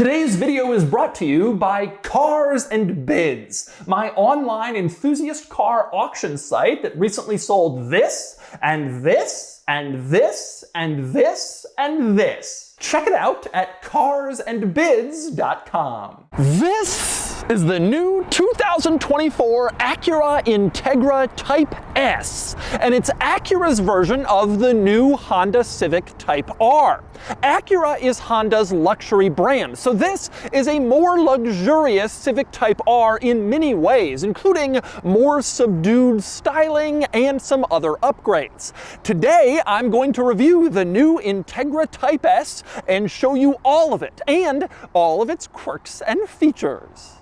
Today's video is brought to you by Cars and Bids, my online enthusiast car auction site that recently sold this, and this, and this, and this, and this. Check it out at carsandbids.com. This is the new 2024 Acura Integra Type S, and it's Acura's version of the new Honda Civic Type R. Acura is Honda's luxury brand, so this is a more luxurious Civic Type R in many ways, including more subdued styling and some other upgrades. Today, I'm going to review the new Integra Type S and show you all of it, and all of its quirks and features.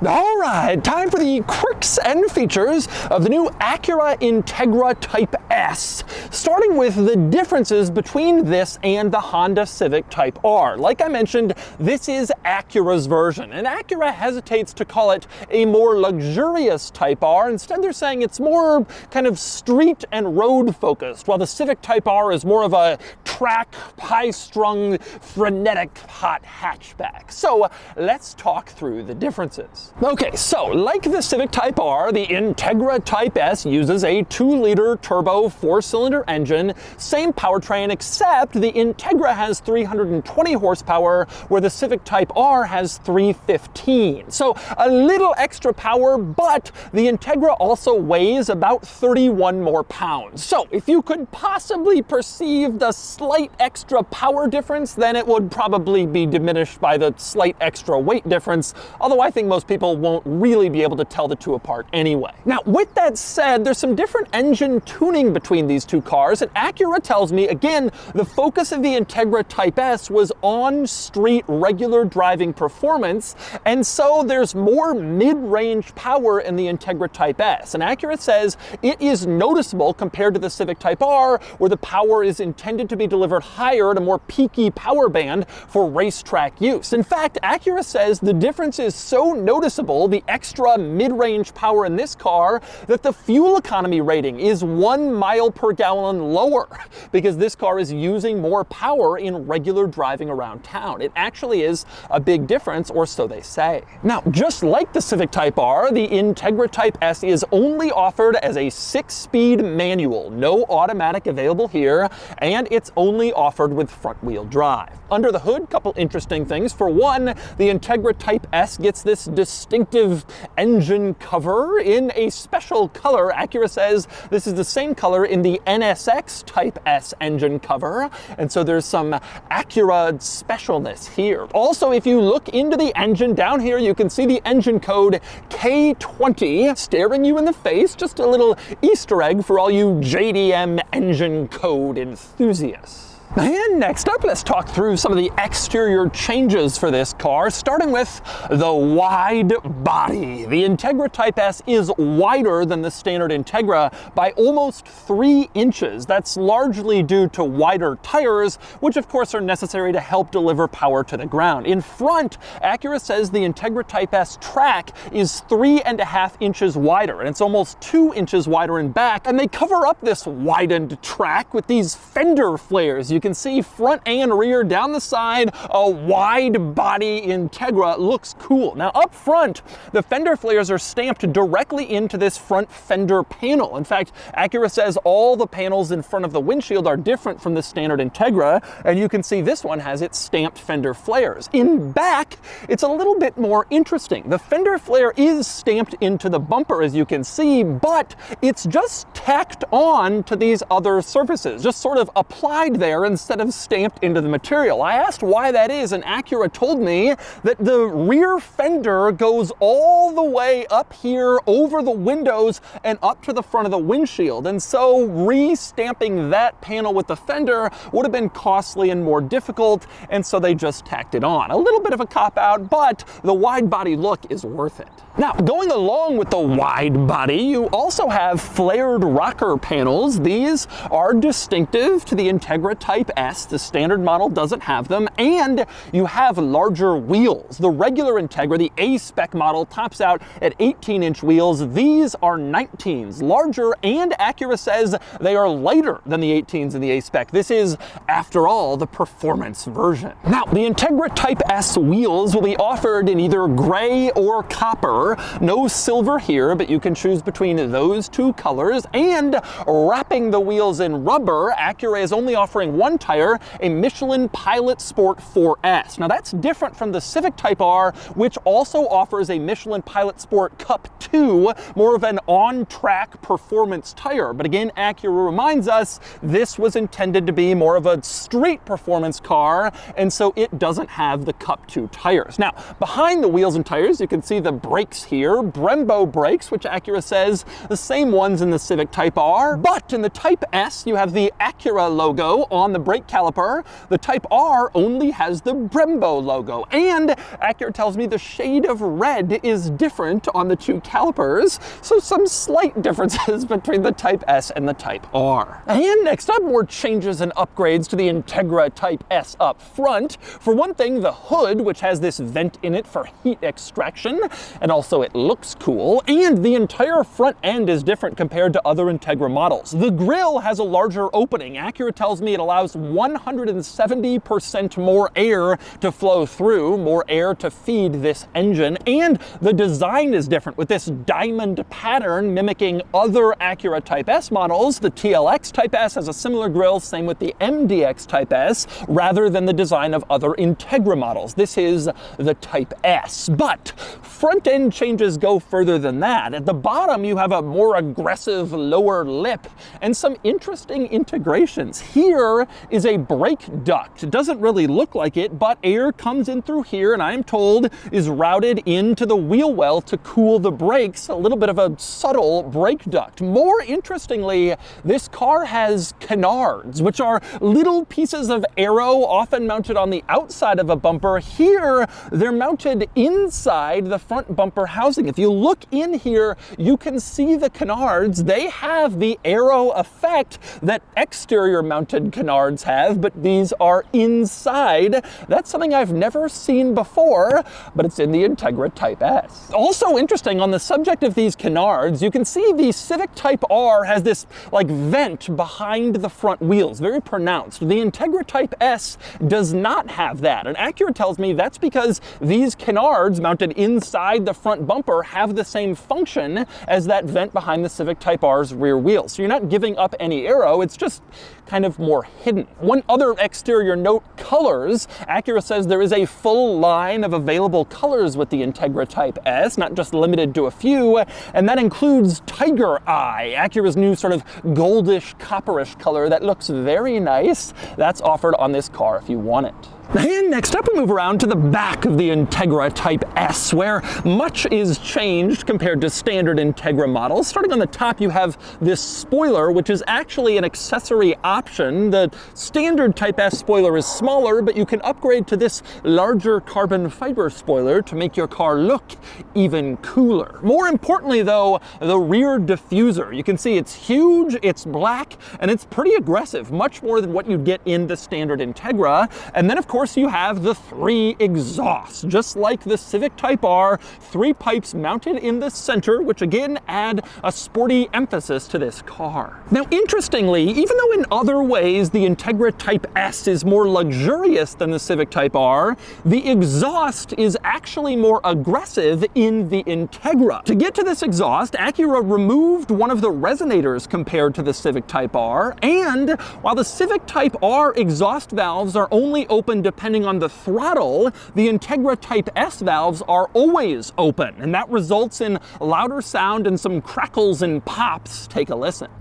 All right, time for the quirks and features of the new Acura Integra Type S, starting with the differences between this and the Honda Civic Type R. Like I mentioned, this is Acura's version, and Acura hesitates to call it a more luxurious Type R. Instead, they're saying it's more kind of street and road focused, while the Civic Type R is more of a track, high-strung, frenetic, hot hatchback. So let's talk through the differences. Okay, so like the Civic Type R, the Integra Type S uses a 2-liter turbo 4-cylinder engine, same powertrain, except the Integra has 320 horsepower, where the Civic Type R has 315. So a little extra power, but the Integra also weighs about 31 more pounds. So if you could possibly perceive the slight extra power difference, then it would probably be diminished by the slight extra weight difference, although I think most people won't really be able to tell the two apart anyway. Now, with that said, there's some different engine tuning between these two cars, and Acura tells me, again, the focus of the Integra Type S was on-street regular driving performance, and so there's more mid-range power in the Integra Type S. And Acura says it is noticeable compared to the Civic Type R, where the power is intended to be delivered higher at a more peaky power band for racetrack use. In fact, Acura says the difference is so noticeable, the extra mid-range power in this car, that the fuel economy rating is 1 mile per gallon lower because this car is using more power in regular driving around town. It actually is a big difference, or so they say. Now, just like the Civic Type R, the Integra Type S is only offered as a 6-speed manual, no automatic available here, and it's only offered with front-wheel drive. Under the hood, couple interesting things. For one, the Integra Type S gets this distinctive engine cover in a special color. Acura says this is the same color in the NSX Type S engine cover, and so there's some Acura specialness here. Also, if you look into the engine down here, you can see the engine code K20 staring you in the face, just a little Easter egg for all you JDM engine code enthusiasts. And next up, let's talk through some of the exterior changes for this car, starting with the wide body. The Integra Type S is wider than the standard Integra by almost 3 inches. That's largely due to wider tires, which of course are necessary to help deliver power to the ground. In front, Acura says the Integra Type S track is 3.5 inches wider, and it's almost 2 inches wider in back, and they cover up this widened track with these fender flares. You can see front and rear down the side, a wide body Integra. Looks cool. Now up front, the fender flares are stamped directly into this front fender panel. In fact, Acura says all the panels in front of the windshield are different from the standard Integra, and you can see this one has its stamped fender flares. In back, it's a little bit more interesting. The fender flare is stamped into the bumper, as you can see, but it's just tacked on to these other surfaces, just sort of applied there instead of stamped into the material. I asked why that is, and Acura told me that the rear fender goes all the way up here over the windows and up to the front of the windshield, and so re-stamping that panel with the fender would have been costly and more difficult, and so they just tacked it on. A little bit of a cop-out, but the wide body look is worth it. Now, going along with the wide body, you also have flared rocker panels. These are distinctive to the Integra Type Type S. The standard model doesn't have them, and you have larger wheels. The regular Integra, the A-spec model, tops out at 18-inch wheels. These are 19s, larger, and Acura says they are lighter than the 18s in the A-spec. This is, after all, the performance version. Now, the Integra Type S wheels will be offered in either gray or copper. No silver here, but you can choose between those two colors. And wrapping the wheels in rubber, Acura is only offering one tire, a Michelin Pilot Sport 4S. Now, that's different from the Civic Type R, which also offers a Michelin Pilot Sport Cup 2, more of an on-track performance tire. But again, Acura reminds us this was intended to be more of a street performance car, and so it doesn't have the Cup 2 tires. Now, behind the wheels and tires, you can see the brakes here, Brembo brakes, which Acura says the same ones in the Civic Type R, but in the Type S, you have the Acura logo on the brake caliper. The Type R only has the Brembo logo, and Acura tells me the shade of red is different on the two calipers, so some slight differences between the Type S and the Type R. And next up, more changes and upgrades to the Integra Type S up front. For one thing, the hood, which has this vent in it for heat extraction, and also it looks cool, and the entire front end is different compared to other Integra models. The grille has a larger opening. Acura tells me it allows 170% more air to flow through, more air to feed this engine, and the design is different with this diamond pattern mimicking other Acura Type S models. The TLX Type S has a similar grille, same with the MDX Type S, rather than the design of other Integra models. This is the Type S. But front end changes go further than that. At the bottom, you have a more aggressive lower lip and some interesting integrations. Here is a brake duct. It doesn't really look like it, but air comes in through here, and I'm told is routed into the wheel well to cool the brakes. A little bit of a subtle brake duct. More interestingly, this car has canards, which are little pieces of aero often mounted on the outside of a bumper. Here, they're mounted inside the front bumper housing. If you look in here, you can see the canards. They have the aero effect that exterior mounted canards have, but these are inside. That's something I've never seen before, but it's in the Integra Type S. Also interesting, on the subject of these canards, you can see the Civic Type R has this like vent behind the front wheels, very pronounced. The Integra Type S does not have that, and Acura tells me that's because these canards mounted inside the front bumper have the same function as that vent behind the Civic Type R's rear wheels. So you're not giving up any aero, it's just kind of more hidden. One other exterior note, colors. Acura says there is a full line of available colors with the Integra Type S, not just limited to a few, and that includes Tiger Eye, Acura's new sort of goldish, copperish color that looks very nice. That's offered on this car if you want it. And next up, we move around to the back of the Integra Type S, where much is changed compared to standard Integra models. Starting on the top, you have this spoiler, which is actually an accessory option. The standard Type S spoiler is smaller, but you can upgrade to this larger carbon fiber spoiler to make your car look even cooler. More importantly, though, the rear diffuser. You can see it's huge, it's black, and it's pretty aggressive, much more than what you'd get in the standard Integra. And then, of course, you have the 3 exhausts. Just like the Civic Type R, 3 pipes mounted in the center, which again add a sporty emphasis to this car. Now, interestingly, even though in other ways the Integra Type S is more luxurious than the Civic Type R, the exhaust is actually more aggressive in the Integra. To get to this exhaust, Acura removed one of the resonators compared to the Civic Type R, and while the Civic Type R exhaust valves are only open depending on the throttle, the Integra Type S valves are always open, and that results in louder sound and some crackles and pops. Take a listen.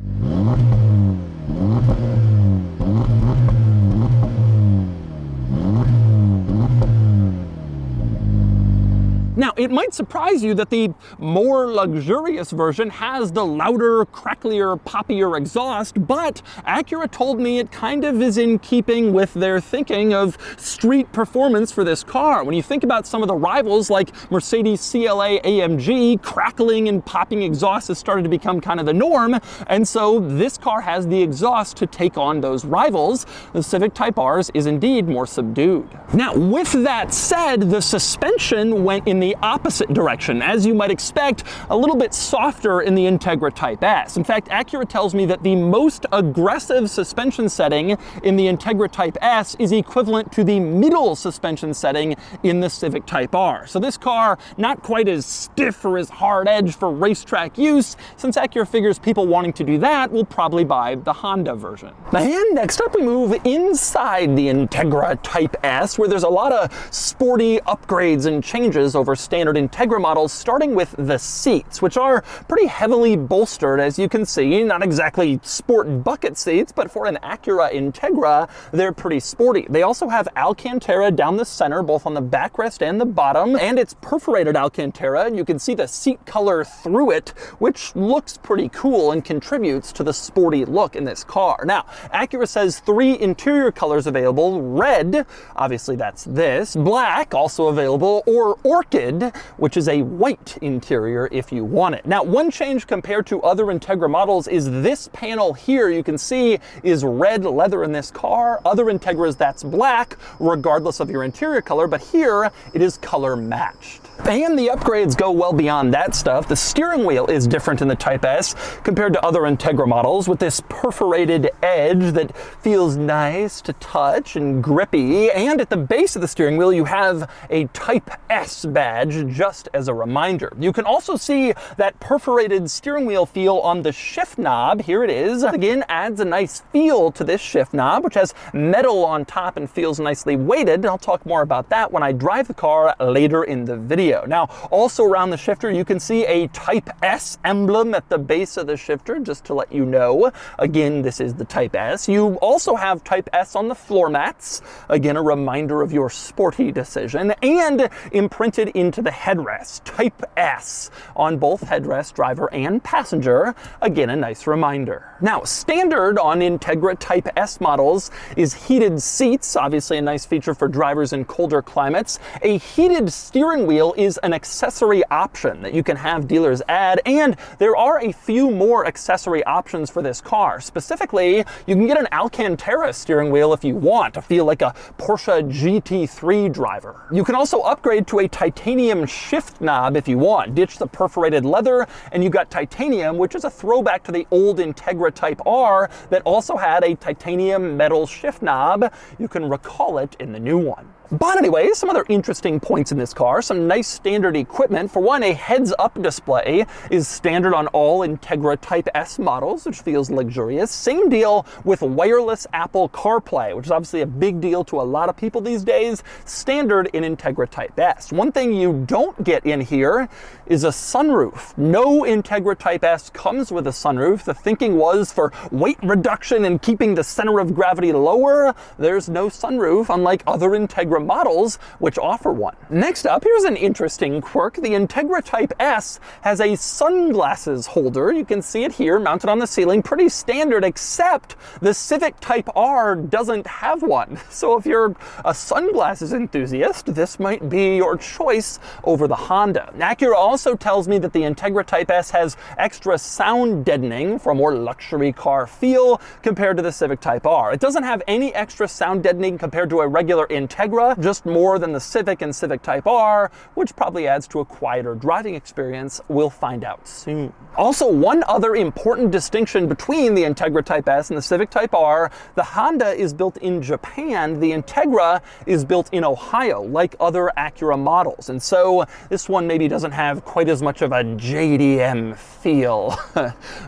Now, it might surprise you that the more luxurious version has the louder, cracklier, poppier exhaust, but Acura told me it kind of is in keeping with their thinking of street performance for this car. When you think about some of the rivals like Mercedes CLA AMG, crackling and popping exhaust has started to become kind of the norm, and so this car has the exhaust to take on those rivals. The Civic Type R's is indeed more subdued. Now, with that said, the suspension went in the opposite direction. As you might expect, a little bit softer in the Integra Type S. In fact, Acura tells me that the most aggressive suspension setting in the Integra Type S is equivalent to the middle suspension setting in the Civic Type R. So this car, not quite as stiff or as hard edge for racetrack use, since Acura figures people wanting to do that will probably buy the Honda version. And next up we move inside the Integra Type S, where there's a lot of sporty upgrades and changes over standard Integra models, starting with the seats, which are pretty heavily bolstered, as you can see. Not exactly sport bucket seats, but for an Acura Integra, they're pretty sporty. They also have Alcantara down the center, both on the backrest and the bottom, and it's perforated Alcantara, and you can see the seat color through it, which looks pretty cool and contributes to the sporty look in this car. Now, Acura says 3 interior colors available: red, obviously that's this, black, also available, or orchid, which is a white interior if you want it. Now, one change compared to other Integra models is this panel here, you can see, is red leather in this car. Other Integras, that's black, regardless of your interior color, but here it is color matched. And the upgrades go well beyond that stuff. The steering wheel is different in the Type S compared to other Integra models, with this perforated edge that feels nice to touch and grippy. And at the base of the steering wheel, you have a Type S badge, just as a reminder. You can also see that perforated steering wheel feel on the shift knob. Here it is. Again, adds a nice feel to this shift knob, which has metal on top and feels nicely weighted. I'll talk more about that when I drive the car later in the video. Now, also around the shifter, you can see a Type S emblem at the base of the shifter, just to let you know. Again, this is the Type S. You also have Type S on the floor mats. Again, a reminder of your sporty decision. And imprinted into the headrest, Type S on both headrest, driver and passenger. Again, a nice reminder. Now, standard on Integra Type S models is heated seats, obviously a nice feature for drivers in colder climates. A heated steering wheel is an accessory option that you can have dealers add, and there are a few more accessory options for this car. Specifically, you can get an Alcantara steering wheel if you want to feel like a Porsche GT3 driver. You can also upgrade to a titanium shift knob if you want. Ditch the perforated leather, and you got titanium, which is a throwback to the old Integra Type R that also had a titanium metal shift knob. You can recall it in the new one. But anyway, some other interesting points in this car, some nice standard equipment. For one, a heads-up display is standard on all Integra Type S models, which feels luxurious. Same deal with wireless Apple CarPlay, which is obviously a big deal to a lot of people these days, standard in Integra Type S. One thing you don't get in here is a sunroof. No Integra Type S comes with a sunroof. The thinking was for weight reduction and keeping the center of gravity lower. There's no sunroof, unlike other Integra models which offer one. Next up, here's an interesting quirk. The Integra Type S has a sunglasses holder. You can see it here mounted on the ceiling, pretty standard, except the Civic Type R doesn't have one. So if you're a sunglasses enthusiast, this might be your choice over the Honda. Acura also tells me that the Integra Type S has extra sound deadening for a more luxury car feel compared to the Civic Type R. It doesn't have any extra sound deadening compared to a regular Integra, just more than the Civic and Civic Type R, which probably adds to a quieter driving experience. We'll find out soon. Also, one other important distinction between the Integra Type S and the Civic Type R: the Honda is built in Japan, the Integra is built in Ohio, like other Acura models. And so this one maybe doesn't have quite as much of a JDM feel,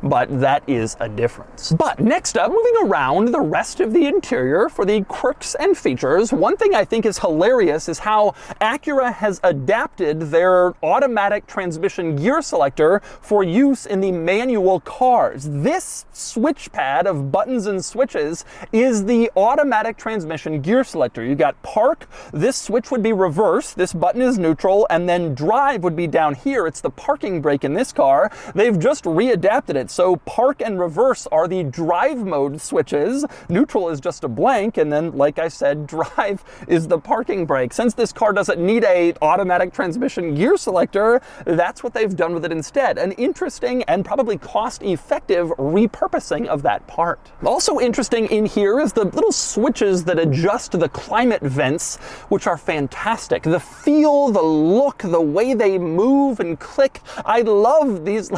but that is a difference. But next up, moving around the rest of the interior for the quirks and features, one thing I think is hilarious is how Acura has adapted their automatic transmission gear selector for use in the manual cars. This switch pad of buttons and switches is the automatic transmission gear selector. You got park, this switch would be reverse, this button is neutral, neutral, and then drive would be down here. It's the parking brake in this car. They've just readapted it, so park and reverse are the drive mode switches. Neutral is just a blank, and then, like I said, drive is the parking brake. Since this car doesn't need a automatic transmission gear selector, that's what they've done with it instead. An interesting and probably cost-effective repurposing of that part. Also interesting in here is the little switches that adjust the climate vents, which are fantastic. The feel, the look, the way they move and click. I love these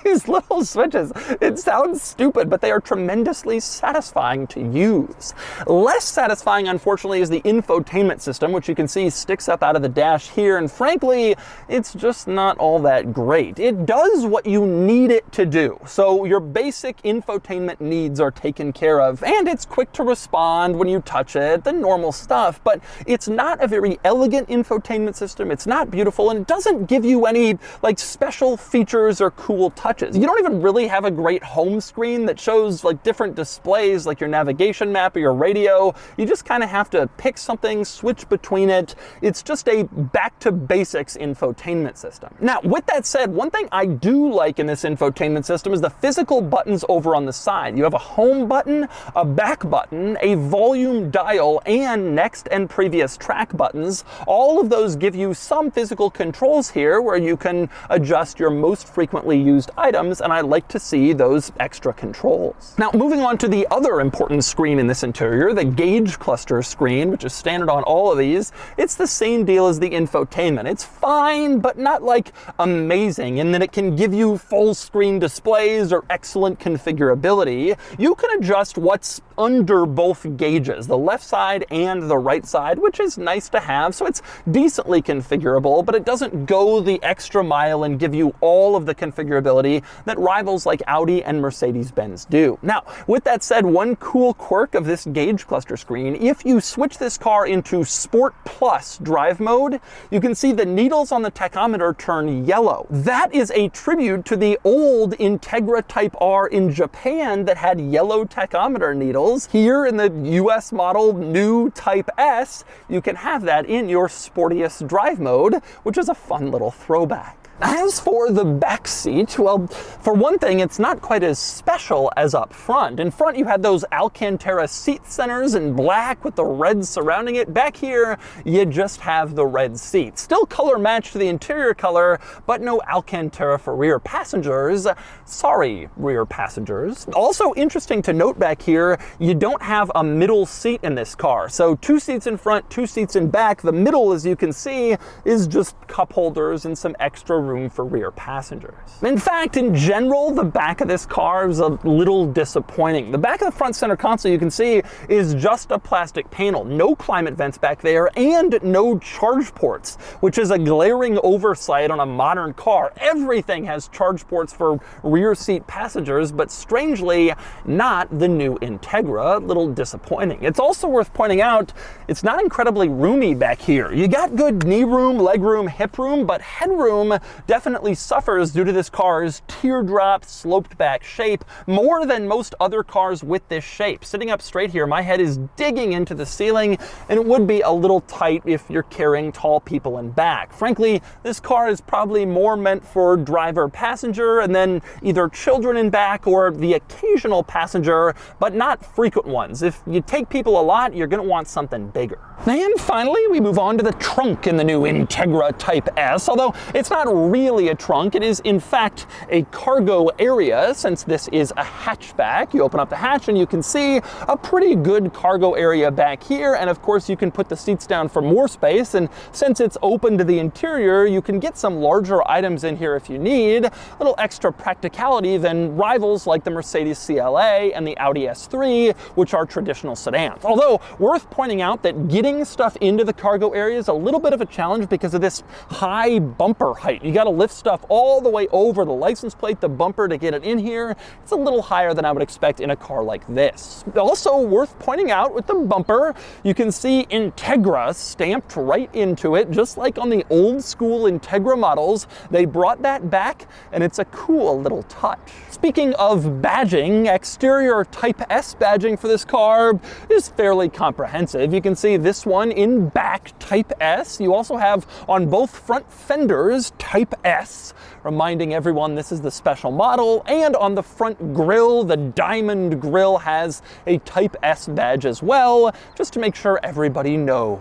these little switches. It sounds stupid, but they are tremendously satisfying to use. Less satisfying, unfortunately, is the infotainment system, which you can see sticks up out of the dash here, and frankly, it's just not all that great. It does what you need it to do, so your basic infotainment needs are taken care of, and it's quick to respond when you touch it, the normal stuff, but it's not a very elegant infotainment system. It's not beautiful, and it doesn't give you any like special features or cool touches. You don't even really have a great home screen that shows like different displays like your navigation map or your radio. You just kind of have to pick something, switch between it. It's just a back to basics infotainment system. Now, with that said, one thing I do like in this infotainment system is the physical buttons over on the side. You have a home button, a back button, a volume dial, and next and previous track buttons. All of those give you some physical controls here where you can adjust your most frequently used items, and I like to see those extra controls. Now, moving on to the other important screen in this interior, the gauge cluster screen, which is standard on all of these. It's the same deal as the infotainment. It's fine, but not like amazing, and then it can give you full screen displays or excellent configurability. You can adjust what's under both gauges, the left side and the right side, which is nice to have, so it's decently configurable, but it doesn't go the extra mile and give you all of the configurability that rivals like Audi and Mercedes-Benz do. Now, with that said, one cool quirk of this gauge cluster screen, if you switch this car into Sport Plus drive mode, you can see the needles on the tachometer turn yellow. That is a tribute to the old Integra Type R in Japan that had yellow tachometer needles. Here in the US model new Type S, you can have that in your sportiest drive mode, which is a fun little throwback. As for the back seat, well, for one thing, it's not quite as special as up front. In front, you had those Alcantara seat centers in black with the red surrounding it. Back here, you just have the red seat. Still color matched to the interior color, but no Alcantara for rear passengers. Sorry, rear passengers. Also interesting to note back here, you don't have a middle seat in this car. So 2 seats in front, 2 seats in back. The middle, as you can see, is just cup holders and some extra room for rear passengers. In fact, in general, the back of this car is a little disappointing. The back of the front center console, you can see, is just a plastic panel. No climate vents back there and no charge ports, which is a glaring oversight on a modern car. Everything has charge ports for rear seat passengers, but strangely not the new Integra. A little disappointing. It's also worth pointing out, it's not incredibly roomy back here. You got good knee room, leg room, hip room, but headroom definitely suffers due to this car's teardrop sloped back shape more than most other cars with this shape. Sitting up straight here, my head is digging into the ceiling, and it would be a little tight if you're carrying tall people in back. Frankly, this car is probably more meant for driver passenger and then either children in back or the occasional passenger, but not frequent ones. If you take people a lot, you're going to want something bigger. And finally, we move on to the trunk in the new Integra Type S, although it's not really a trunk. It is, in fact, a cargo area, since this is a hatchback. You open up the hatch and you can see a pretty good cargo area back here, and of course you can put the seats down for more space, and since it's open to the interior, you can get some larger items in here if you need. A little extra practicality than rivals like the Mercedes CLA and the Audi S3, which are traditional sedans. Although, worth pointing out that getting stuff into the cargo area is a little bit of a challenge because of this high bumper height. You got to lift stuff all the way over the license plate, the bumper, to get it in here. It's a little higher than I would expect in a car like this. Also worth pointing out, with the bumper, you can see Integra stamped right into it, just like on the old school Integra models. They brought that back, and it's a cool little touch. Speaking of badging, exterior Type S badging for this car is fairly comprehensive. You can see this one in back Type S. You also have on both front fenders Type S, reminding everyone this is the special model. And on the front grille, the diamond grille has a Type S badge as well, just to make sure everybody knows.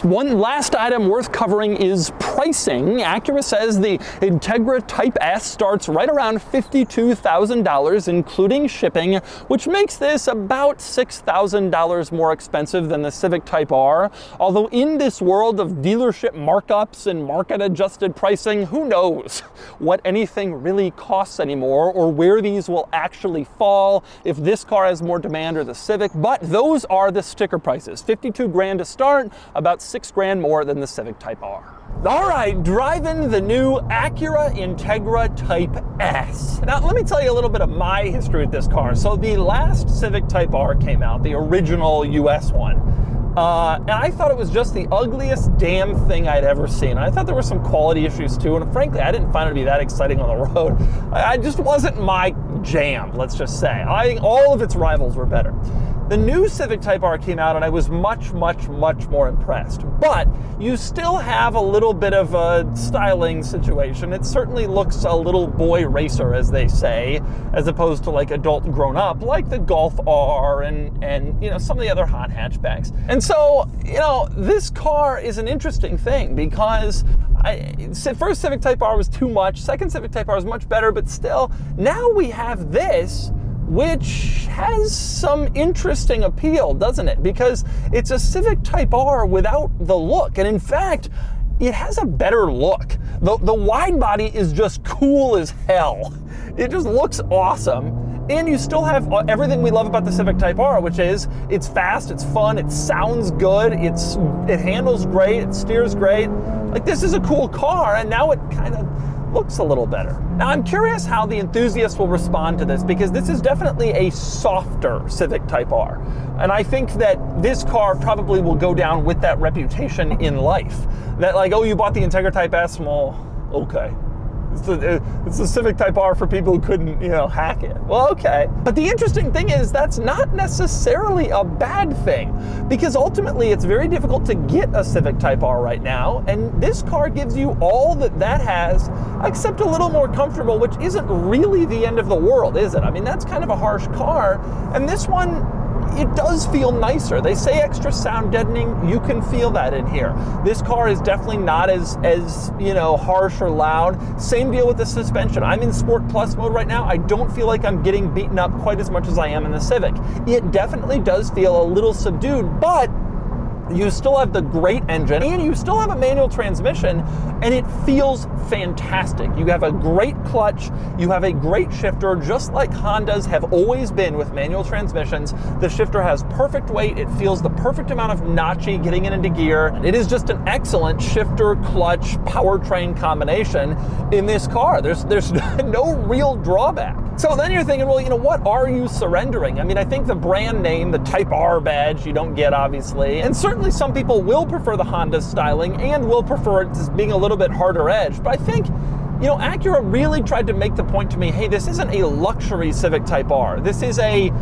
One last item worth covering is pricing. Acura says the Integra Type S starts right around $52,000, including shipping, which makes this about $6,000 more expensive than the Civic Type R. Although in this world of dealership markups and market-adjusted pricing, who knows what anything really costs anymore, or where these will actually fall, if this car has more demand or the Civic. But those are the sticker prices. 52 grand to start, about 6 grand more than the Civic Type R. All right, driving the new Acura Integra Type S. Now, let me tell you a little bit of my history with this car. So the last Civic Type R came out, the original US one. And I thought it was just the ugliest damn thing I'd ever seen. I thought there were some quality issues too, and frankly, I didn't find it to be that exciting on the road. I just wasn't my jam, let's just say. I think all of its rivals were better. The new Civic Type R came out and I was much more impressed. But you still have a little bit of a styling situation. It certainly looks a little boy racer, as they say, as opposed to like adult grown up, like the Golf R and you know, some of the other hot hatchbacks. And so, you know, this car is an interesting thing because first Civic Type R was too much, second Civic Type R was much better, but still, now we have this, which has some interesting appeal, doesn't it? Because it's a Civic Type R without the look. And in fact, it has a better look. The wide body is just cool as hell. It just looks awesome. And you still have everything we love about the Civic Type R, which is it's fast, it's fun, it sounds good, it handles great, it steers great. Like, this is a cool car, and now it kind of looks a little better. Now, I'm curious how the enthusiasts will respond to this, because this is definitely a softer Civic Type R. And I think that this car probably will go down with that reputation in life. That like, oh, you bought the Integra Type S? Well, okay. It's the Civic Type R for people who couldn't, you know, hack it. Well, okay. But the interesting thing is that's not necessarily a bad thing, because ultimately it's very difficult to get a Civic Type R right now, and this car gives you all that has, except a little more comfortable, which isn't really the end of the world, is it? I mean, that's kind of a harsh car, and this one, it does feel nicer. They say extra sound deadening. You can feel that in here. This car is definitely not as you know, harsh or loud. Same deal with the suspension. I'm in Sport Plus mode right now. I don't feel like I'm getting beaten up quite as much as I am in the Civic. It definitely does feel a little subdued, but you still have the great engine, and you still have a manual transmission, and it feels fantastic. You have a great clutch, you have a great shifter, just like Hondas have always been with manual transmissions. The shifter has perfect weight, it feels the perfect amount of notchy getting into gear. It is just an excellent shifter, clutch, powertrain combination in this car. There's no real drawback. So then you're thinking, well, you know, what are you surrendering? I mean, I think the brand name, the Type R badge, you don't get, obviously. And certainly some people will prefer the Honda styling and will prefer it as being a little bit harder edged. But I think, you know, Acura really tried to make the point to me, hey, this isn't a luxury Civic Type R. This is a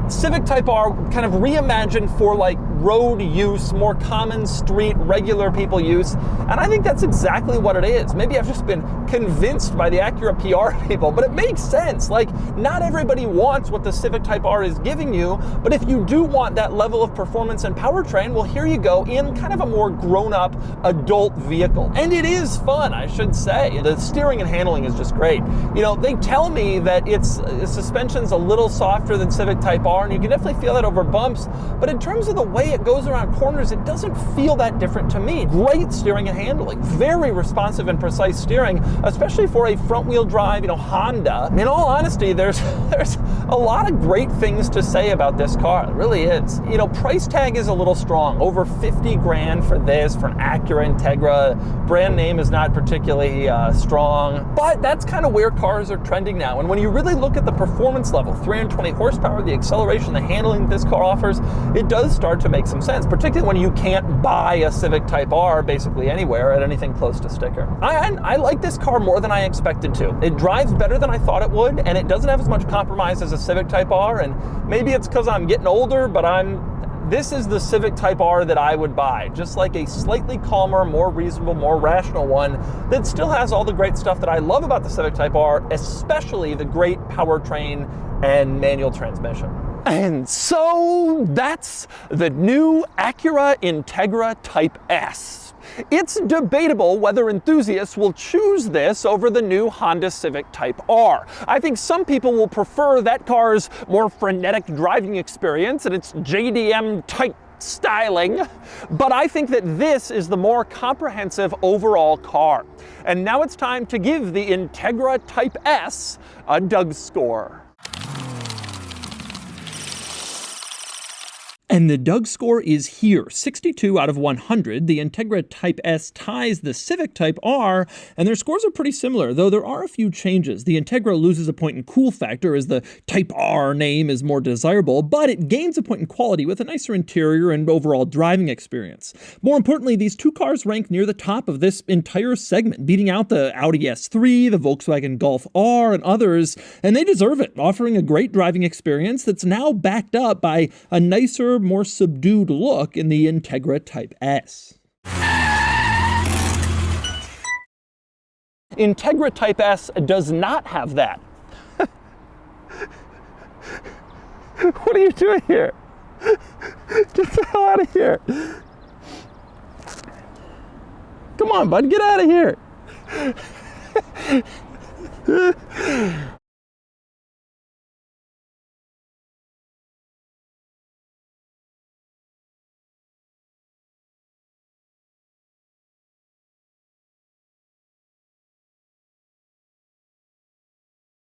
Civic Type R kind of reimagined for like road use, more common street, regular people use. And I think that's exactly what it is. Maybe I've just been convinced by the Acura PR people, but it makes sense. Like, not everybody wants what the Civic Type R is giving you, but if you do want that level of performance and powertrain, well, here you go in kind of a more grown-up adult vehicle. And it is fun, I should say. The steering and handling is just great. You know, they tell me that suspension's a little softer than Civic Type R, and you can definitely feel that over bumps, but in terms of the way way it goes around corners, it doesn't feel that different to me. Great steering and handling, very responsive and precise steering, especially for a front-wheel drive, Honda. In all honesty, there's a lot of great things to say about this car. It really is. Price tag is a little strong. Over 50 grand for this, for an Acura Integra. Brand name is not particularly strong, but that's kind of where cars are trending now. And when you really look at the performance level, 320 horsepower, the acceleration, the handling this car offers, it does start to make some sense, particularly when you can't buy a Civic Type R basically anywhere at anything close to sticker. I like this car more than I expected to. It drives better than I thought it would, and it doesn't have as much compromise as a Civic Type R, and maybe it's because I'm getting older, but this is the Civic Type R that I would buy, just like a slightly calmer, more reasonable, more rational one that still has all the great stuff that I love about the Civic Type R, especially the great powertrain and manual transmission. And so that's the new Acura Integra Type S. It's debatable whether enthusiasts will choose this over the new Honda Civic Type R. I think some people will prefer that car's more frenetic driving experience and its JDM tight styling, but I think that this is the more comprehensive overall car. And now it's time to give the Integra Type S a DougScore. And the DougScore is here, 62 out of 100. The Integra Type S ties the Civic Type R, and their scores are pretty similar, though there are a few changes. The Integra loses a point in cool factor as the Type R name is more desirable, but it gains a point in quality with a nicer interior and overall driving experience. More importantly, these two cars rank near the top of this entire segment, beating out the Audi S3, the Volkswagen Golf R, and others, and they deserve it, offering a great driving experience that's now backed up by a nicer, more subdued look in the Integra Type S. Integra Type S does not have that. What are you doing here? Get the hell out of here. Come on, bud, get out of here.